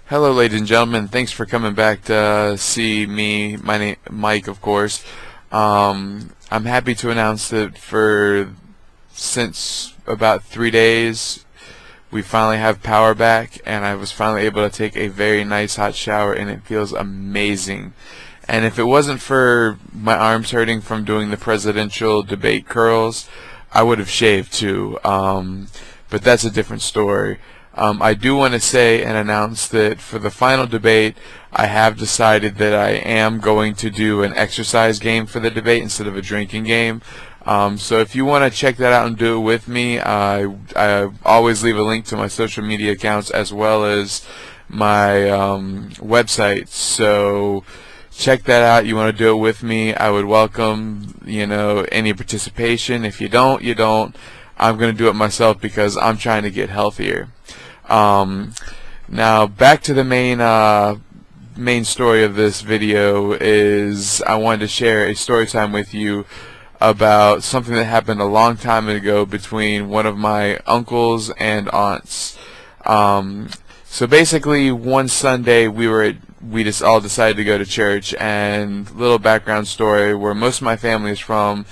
Hello, ladies and gentlemen. Thanks for coming back to see me. My name, Mike, of course. I'm happy to announce that since about 3 days, we finally have power back, and I was finally able to take a very nice hot shower, and it feels amazing. And if it wasn't for my arms hurting from doing the presidential debate curls, I would have shaved too. But that's a different story. I do want to say and announce that for the final debate, I have decided that I am going to do an exercise game for the debate instead of a drinking game. So if you want to check that out and do it with me, I always leave a link to my social media accounts as well as my website. So check that out. You want to do it with me, I would welcome, any participation. If you don't, you don't. I'm going to do it myself because I'm trying to get healthier. Now back to the main story of this video is I wanted to share a story time with you about something that happened a long time ago between one of my uncles and aunts. So basically one Sunday we just all decided to go to church, and little background story where most of my family is from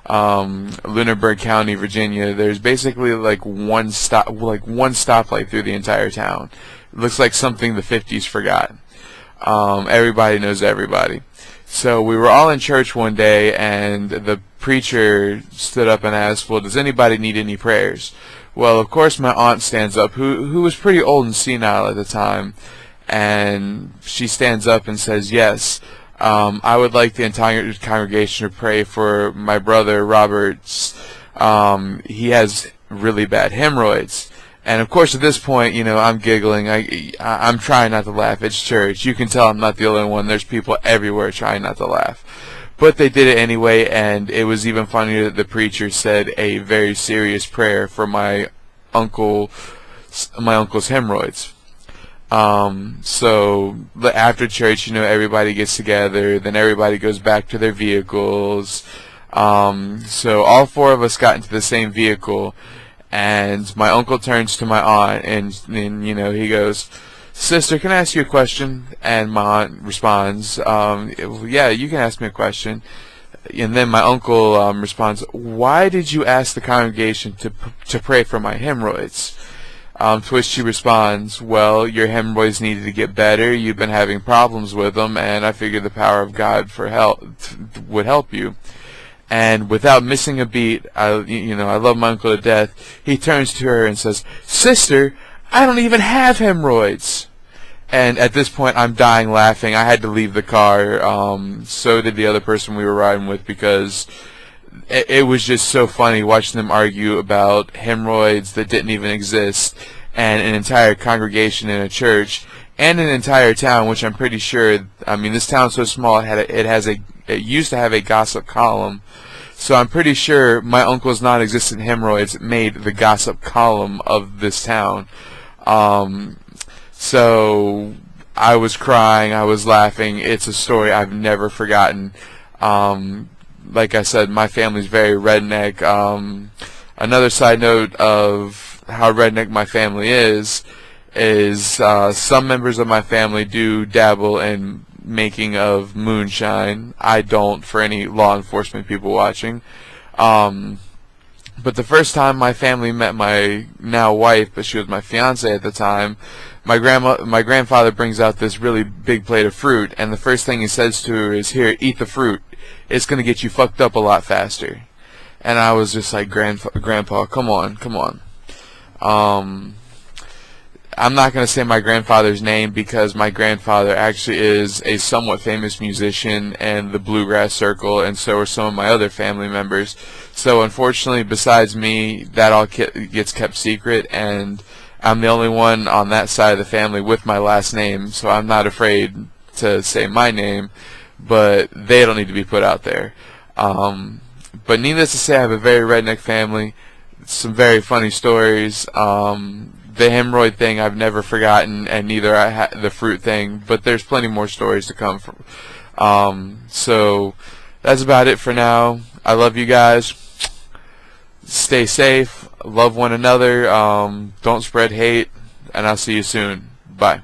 Lunenburg County, Virginia. There's basically like one stoplight through the entire town. It looks like something the 50s forgot. Everybody knows everybody. So we were all in church one day, and the preacher stood up and asked, "Well, does anybody need any prayers?" Well, of course, my aunt stands up, who was pretty old and senile at the time, and she stands up and says, "Yes. I would like the entire congregation to pray for my brother Robert's. He has really bad hemorrhoids." And of course, at this point, I'm giggling. I'm trying not to laugh. It's church. You can tell I'm not the only one. There's people everywhere trying not to laugh. But they did it anyway, and it was even funnier that the preacher said a very serious prayer for my uncle's hemorrhoids. So after church, everybody gets together, then everybody goes back to their vehicles. So all four of us got into the same vehicle, and my uncle turns to my aunt, and he goes, "Sister, can I ask you a question?" And my aunt responds, "Yeah, you can ask me a question." And then my uncle responds, "Why did you ask the congregation to pray for my hemorrhoids?" To which she responds, "Well, your hemorrhoids needed to get better. You've been having problems with them, and I figured the power of God would help you." And without missing a beat, I love my uncle to death. He turns to her and says, "Sister, I don't even have hemorrhoids." And at this point, I'm dying laughing. I had to leave the car. So did the other person we were riding with, because it was just so funny watching them argue about hemorrhoids that didn't even exist, and an entire congregation in a church and an entire town, which I'm pretty sure, this town's so small, it used to have a gossip column. So I'm pretty sure my uncle's non-existent hemorrhoids made the gossip column of this town. So I was crying, I was laughing. It's a story I've never forgotten. Like I said, my family's very redneck. Another side note of how redneck my family is some members of my family do dabble in making of moonshine. I don't, for any law enforcement people watching. But the first time my family met my now wife, but she was my fiance at the time, my grandfather brings out this really big plate of fruit, and the first thing he says to her is, "Here, eat the fruit. It's going to get you fucked up a lot faster." And I was just like, Grandpa, come on. I'm not going to say my grandfather's name because my grandfather actually is a somewhat famous musician in the bluegrass circle, and so are some of my other family members. So unfortunately, besides me, that all gets kept secret, and I'm the only one on that side of the family with my last name, so I'm not afraid to say my name, but they don't need to be put out there. But needless to say, I have a very redneck family, some very funny stories. The hemorrhoid thing I've never forgotten, and neither the fruit thing, but there's plenty more stories to come from. So that's about it for now. I love you guys. Stay safe. Love one another. Don't spread hate, and I'll see you soon. Bye.